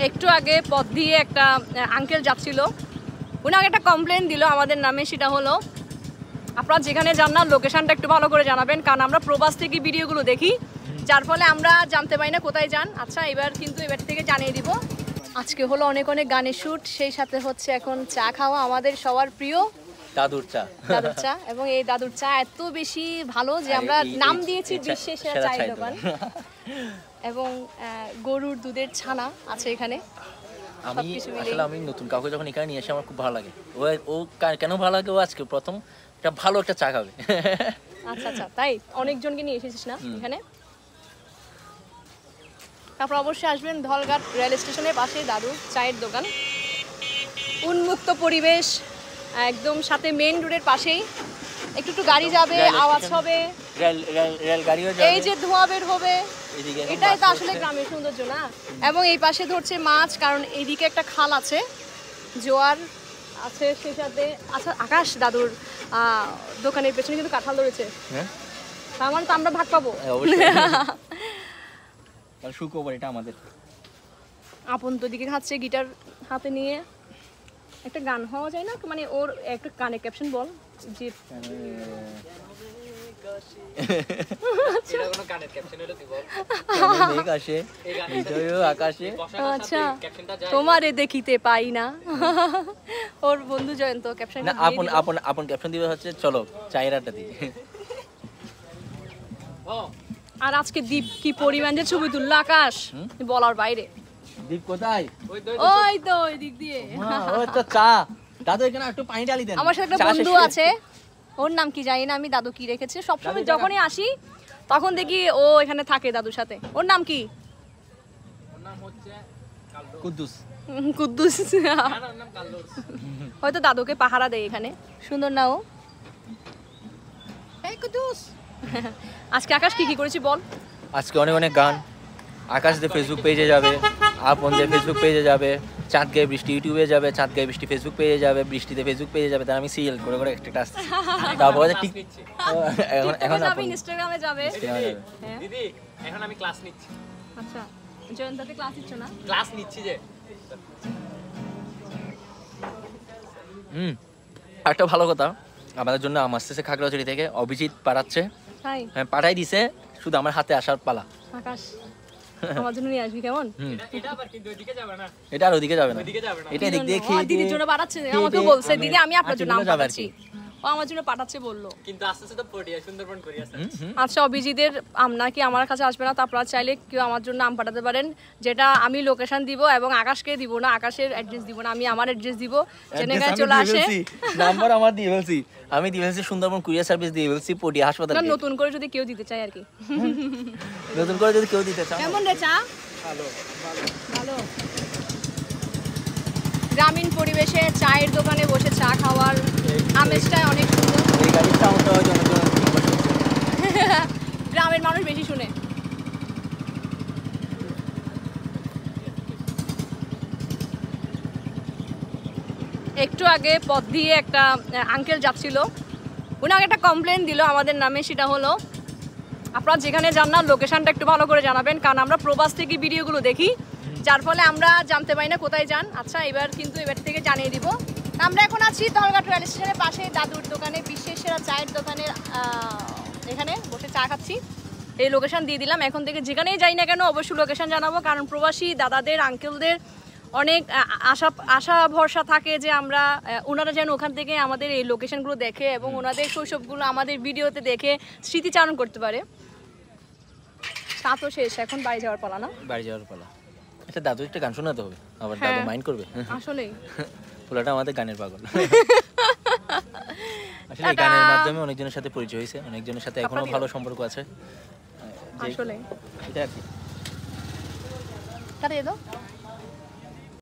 একটু আগে পথ দিয়ে একটা আঙ্কেল যাচ্ছিল, উনি আগে একটা কমপ্লেন দিল আমাদের নামে। সেটা হলো আপনারা যেখানে যান না লোকেশনটা একটু ভালো করে জানাবেন, কারণ আমরা প্রবাস থেকে ভিডিওগুলো দেখি, যার ফলে আমরা জানতে পারি না কোথায় যান। আচ্ছা এবার থেকে জানিয়ে দিব। আজকে হলো অনেক অনেক গানের শ্যুট, সেই সাথে হচ্ছে এখন চা খাওয়া, আমাদের সবার প্রিয় দাদুর চা। এবং এই দাদুর চা এত বেশি ভালো যে আমরা নাম দিয়েছি বিশ্বের সেরা চায়ের দোকান। এবং গরুর দুধের ছানা আছে এখানে। আমি নতুন কাউকে যখন এখানে নিয়ে আসি আমার খুব ভালো লাগে। ও কেন ভালো লাগে, ও আজকে প্রথম ভালো একটা চা খাবে। আচ্ছা আচ্ছা, তাই অনেকজনকে নিয়ে এসেছিস না এখানে? তারপর অবশ্যই আসবেন ধলঘাট রেল স্টেশনের পাশে দাদু চায়ের দোকান, উন্মুক্ত পরিবেশ একদম, সাথে মেইন রোডের পাশেই। একটু গাড়ি যাবে, আওয়াজ হবে, এই যে ধোঁয়া বের হবে, এটাই তো আসলে গ্রামের সৌন্দর্য না। এবং এই পাশে ধরছে মাছ, কারণ এইদিকে একটা খাল আছে, জোয়ার আছে, সেই সাথে আচ্ছা আকাশ দাদুর দোকানের পেছনে কিন্তু কাঁঠাল ধরেছে, তার মানে তো আমরা ভাগ পাবো। এটা আমাদের আপন তো দিকে খাচ্ছে গিটার হাতে নিয়ে। একটা গান হওয়া যায় না, মানে ওর একটা গানের ক্যাপশন বল যে আচ্ছা তোমারে দেখিতে পাই না। ওর বন্ধু জয়ন্ত ক্যাপশন আপন ক্যাপশন দিবে হচ্ছে চলো চায়ের আড্ডা দিই। আর আজকে দীপ কি পরিমাণ যে ছবি তুললো আকাশ, বলার বাইরে। দীপ কোথায়? ওই তো ওই দিক দিয়ে। ওই তো চা। দাদু এখানে একটু পানি ঢালি দেন। আমার সাথে একটা বন্ধু আছে, ওর নাম কি জানি না, আমি দাদু কি রেখেছে, সবসময় যখনই আসি তখন দেখি ও এখানে থাকে দাদুর সাথে। ওর নাম কি? ওর নাম হচ্ছে কুদ্দুস। কুদ্দুস হয়তো দাদুকে পাহারা দেয় এখানে। সুন্দর না ও? এই কুদ্দুস। আজকে আকাশ কি কি করেছি বল? আজকে অনেক অনেক গান। আকাশ দিয়ে ফেসবুক পেজে যাবে, আপন দিয়ে ফেসবুক পেজে যাবে, চাঁদ গায়ে বৃষ্টি ইউটিউবে যাবে, চাঁদ গায়ে বৃষ্টি ফেসবুক পেজে যাবে, বৃষ্টিতে ফেসবুক পেজে যাবে। তার আমি সিরিয়াল করে করে একটা আসছে। তারপরে ঠিক এখন আপনি ইনস্টাগ্রামে যাবে। দিদি এখন আমি ক্লাস নিচ্ছি। আচ্ছা জয়ন্তাতে ক্লাস নিচ্ছ না? ক্লাস নিচ্ছি যে। একটা ভালো কথা, আমাদের জন্য আম আসতেছে খাগড়াছড়ি থেকে, অভিজিৎ পাঠাচ্ছে। হ্যাঁ পাঠাই দিছে, শুধু আমার হাতে আসার পালা। আকাশ আমার জন্য নিয়ে আসবি কেমন? এটা আবার কিন্তু ওইদিকে যাবে না। এটা আর ওইদিকে যাবে না, এটা এদিক দিয়ে খেয়ে দিদির জন্য পাঠাচ্ছে, আমাকে বলছে দিদি আমি আপনার জন্য আম পাঠাচ্ছি, ও আমার জন্য পাঠাচ্ছে বললো। কিন্তু আস্তে আস্তে তো পড়িয়া সুন্দরবন করি আছে। আচ্ছা অভিজিতের আম নাকি আমার কাছে আসবে না, তারপর চাইলে কেউ আমার জন্য আম পাঠাতে পারেন, যেটা আমি লোকেশন দিব এবং আকাশকে দিব না, আকাশের অ্যাড্রেস দিব না, আমি আমার অ্যাড্রেস দিব, জেনেগায় চলে আসে। নাম্বার আমার দিয়ে ফেলছি, আমি দিয়ে ফেলছি, সুন্দরবন কুরিয়ার সার্ভিস দিয়ে ফেলছি পটিয়া হাসপাতালে। নতুন করে যদি কেউ দিতে চায় আর কি, নতুন করে যদি কেউ দিতে চায়। কেমন রে চা? ভালো ভালো। গ্রামীণ পরিবেশে চায়ের দোকানে বসে চা খাওয়ার আমেজটা অনেক সুন্দর। এই গাড়ির সাউন্ডটা হয়তো অনেকজন গ্রামের মানুষ বেশি শুনে। একটু আগে পথ দিয়ে একটা আঙ্কেল যাচ্ছিল, উনি আগে একটা কমপ্লেন দিল আমাদের নামে। সেটা হলো আপনারা যেখানে যান না লোকেশনটা একটু ভালো করে জানাবেন, কারণ আমরা প্রবাস থেকে ভিডিওগুলো দেখি, যার ফলে আমরা জানতে পারি না কোথায় যান। আচ্ছা এবার থেকে জানিয়ে দিব। আমরা এখন আছি ধলঘাট রেল স্টেশনের পাশে দাদুর দোকানে, বিশ্বের সেরা চায়ের দোকানের এখানে বসে চা খাচ্ছি। এই লোকেশন দিয়ে দিলাম, এখন থেকে যেখানেই যাই না কেন অবশ্যই লোকেশন জানাবো, কারণ প্রবাসী দাদাদের আঙ্কেলদের অনেক আশা ভরসা থাকে যে আমরা ওনারা যেন ওখান থেকে আমাদের এই লোকেশনগুলো দেখে এবং ওনাদের শৈশবগুলো আমাদের ভিডিওতে দেখে স্মৃতিচারণ করতে পারে। তা তো শেষ, এখন বাড়ি যাওয়ার পালা না? বাড়ি যাওয়ার পালা। আচ্ছা দাদু একটা গান শোনাতে হবে, আবার দাদু মাইন্ড করবে? আসলেই পোলাটা আমাদের গানের পাগল। আসলে গানের মাধ্যমে অনেকজনের সাথে পরিচয় হয়েছে, অনেকজনের সাথে এখনো ভালো সম্পর্ক আছে। আসলে এটা আর কি। কাটে দাও।